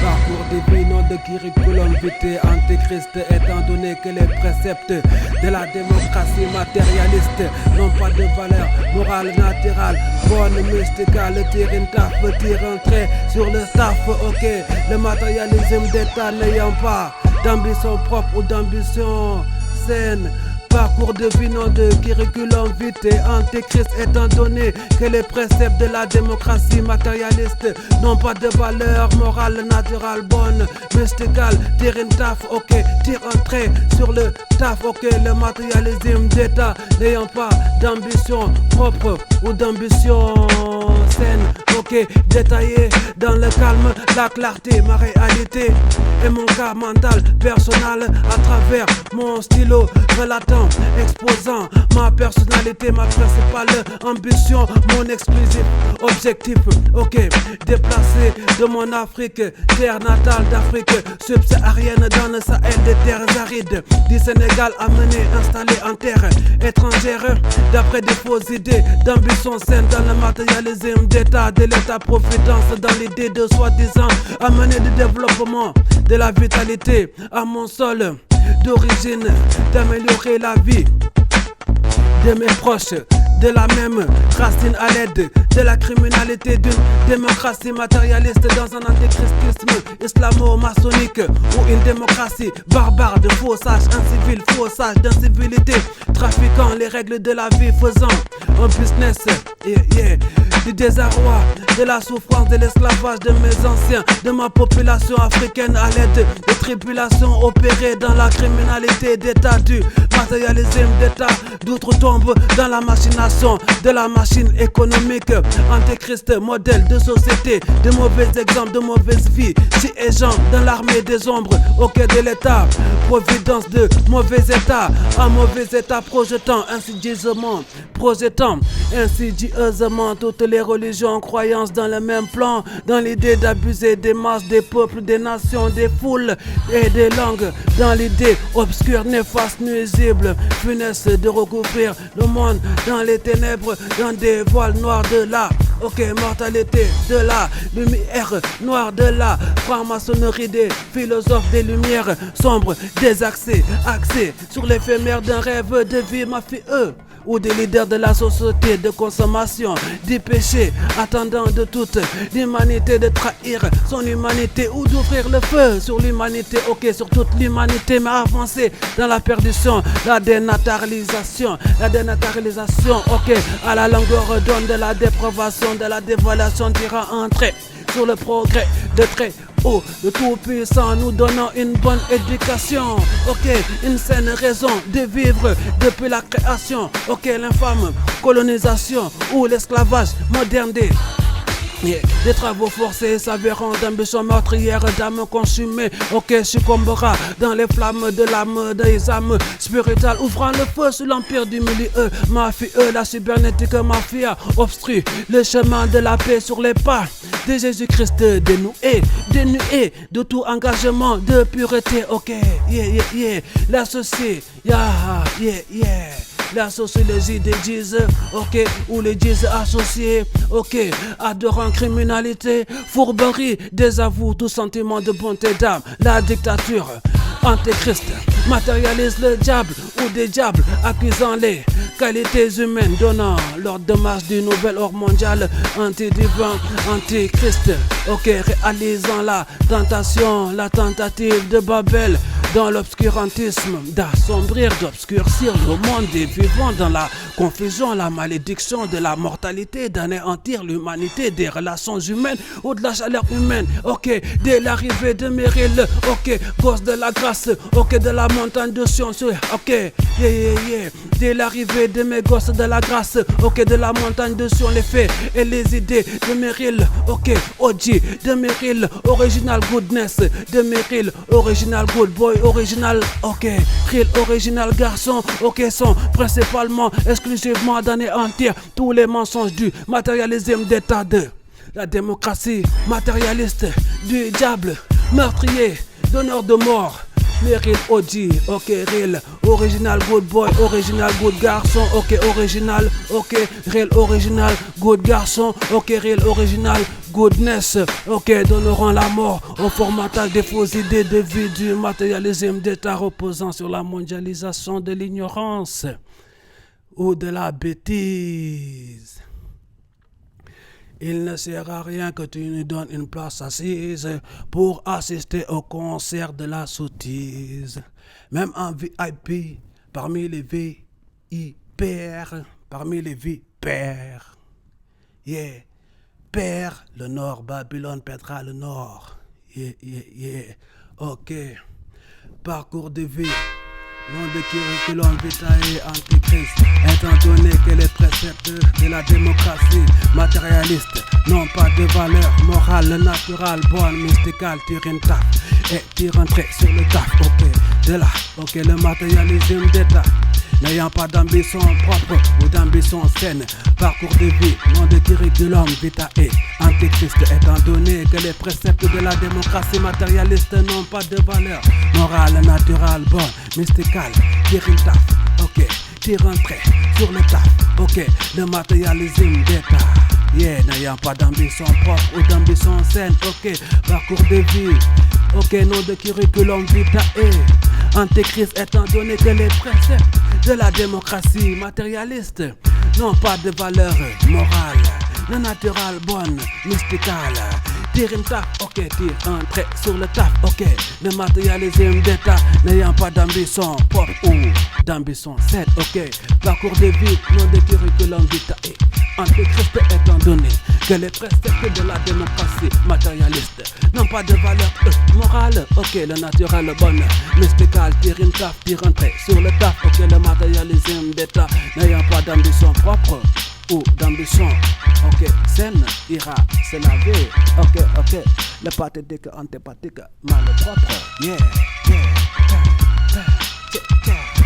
Parcours divin de curriculum vitae antéchrist, étant donné que les préceptes de la démocratie matérialiste n'ont pas de valeur morale naturelle, bonne mysticale, tire une taf, tire un trait sur le staff, ok. Le matérialisme d'État n'ayant pas d'ambition propre ou d'ambition saine. Parcours devinant de curriculum vitae antéchrist, étant donné que les préceptes de la démocratie matérialiste n'ont pas de valeur morale naturelle, bonne, mysticale, tire une taf, ok, tire un trait sur le taf, ok. Le matérialisme d'État n'ayant pas d'ambition propre ou d'ambition saine, ok. Détaillé dans le calme, la clarté, ma réalité et mon cas mental personnel à travers mon stylo relatant, exposant ma personnalité, ma principale ambition, mon exclusif objectif, ok. Déplacé de mon Afrique, terre natale d'Afrique subsaharienne dans le Sahel des terres arides du Sénégal, amené, installé en terre étrangère d'après des fausses idées d'ambition saine dans le matérialisme d'État, de l'État-providence, dans l'idée de soi-disant amener du développement, de la vitalité à mon sol d'origine, d'améliorer la vie de mes proches, de la même racine à l'aide de la criminalité d'une démocratie matérialiste dans un antéchristisme islamo-maçonnique ou une démocratie barbare de faux sages, incivils, faux sages d'incivilité, trafiquant les règles de la vie, faisant un business du désarroi, de la souffrance, de l'esclavage de mes anciens, de ma population africaine à l'aide des tribulations opérées dans la criminalité d'État, du matérialisme d'État, d'outre-tombe dans la machination de la machine économique, antéchrist, modèle de société, de mauvais exemples, de mauvaise vie, siégeant dans l'armée des ombres, au quai de l'État, providence de mauvais état, un mauvais état projetant insidieusement toutes les religions, croyances dans le même plan, dans l'idée d'abuser des masses, des peuples, des nations, des foules et des langues, dans l'idée obscure, néfaste, nuisible, funeste de recouvrir le monde dans les ténèbres, dans des voiles noirs de la mortalité de la lumière noire de la franc-maçonnerie des philosophes des lumières sombres, axés sur l'éphémère d'un rêve de vie mafieux, ou des leaders de la société de consommation, du péché, attendant de toute l'humanité de trahir son humanité ou d'ouvrir le feu sur l'humanité, sur toute l'humanité, mais avancer dans la perdition, la dénaturalisation, à la longueur d'onde de la dépravation, de la dévaluation, tirant un trait sur le progrès de très haut, le Tout-Puissant nous donnant une bonne éducation, une saine raison de vivre depuis la création, l'infâme colonisation ou l'esclavage moderne des travaux forcés s'avérant d'ambition meurtrière, d'âme consumée, succombera dans les flammes de l'âme des âmes spirituelles, ouvrant le feu sur l'empire du milieu mafieux. La cybernétique mafia obstrue le chemin de la paix sur les pas de Jésus-Christ, dénué de tout engagement de pureté, la société, la sociologie des djizz, ou les djizz associés, adorant criminalité, fourberie, désavoue, tout sentiment de bonté d'âme, la dictature antéchrist matérialise le diable ou des diables, accusant les qualités humaines, donnant l'ordre de marche du nouvel ordre mondial anti-divin, antichrist, réalisant la tentation, la tentative de Babel, dans l'obscurantisme, d'assombrir, d'obscurcir le monde des vivants dans la confusion, la malédiction de la mortalité, d'anéantir l'humanité des relations humaines ou de la chaleur humaine, dès l'arrivée de Meryl, gosse de la grâce, de la montagne de science, dès l'arrivée de mes gosses de la grâce, de la montagne de science, les faits et les idées de Meryl, OG, de Meryl, original goodness, de Meryl, original good boy, original, real, original garçon, sont principalement, exclusivement d'anéantir tous les mensonges du matérialisme d'État, de la démocratie matérialiste, du diable, meurtrier, donneur de mort, les real OG, ok real, original good boy, original good garçon, ok original, ok real original good garçon, ok real original goodness, ok donneront la mort au formatage des fausses idées de vie du matérialisme d'état reposant sur la mondialisation de l'ignorance ou de la bêtise. Il ne sert à rien que tu nous donnes une place assise pour assister au concert de la sottise. Même en VIP, parmi les VIPR, parmi les vipères. Yeah. Père le Nord, Babylone perdra le Nord. Yeah, yeah, yeah. Ok. Parcours de vie. Nom de curriculum vitae antichrist, étant donné que les préceptes de la démocratie matérialiste n'ont pas de valeur morale, naturelle, bonne, mysticale, tire une taf et tire un trait sur le taf, ok, de là, ok, le matérialisme d'état, n'ayant pas d'ambition propre ou d'ambition saine, parcours de vie, nom de curriculum vitae antichrist, étant donné que les préceptes de la démocratie matérialiste n'ont pas de valeur morale, naturelle, bonne, mysticale, tire une taf, ok, tire un trait sur le taf, ok, le matérialisme d'état, yeah, n'ayant pas d'ambition propre ou d'ambition saine, ok, parcours de vie, ok, nom de curriculum vitae antichrist, étant donné que les préceptes de la démocratie matérialiste n'ont pas de valeur morale, naturelle, bonne, mysticale. Tire une taf, ok, tire un trait sur le taf, ok. Le matérialisme d'état n'ayant pas d'ambition propre ou d'ambition saine, ok. Parcours de vie, nom de curriculum vitae antichrist, étant donné que les préceptes de la démocratie matérialiste n'ont pas de valeur morale, ok. Le naturel, bonne, mysticale. Tire une taf, tire un trait sur le taf, ok. Le matérialisme d'état n'ayant pas d'ambition propre ou d'ambition, ok, saine, ira se laver, ok, ok, le pathétique, antipathique, malpropre, yeah, yeah, yeah, yeah, yeah.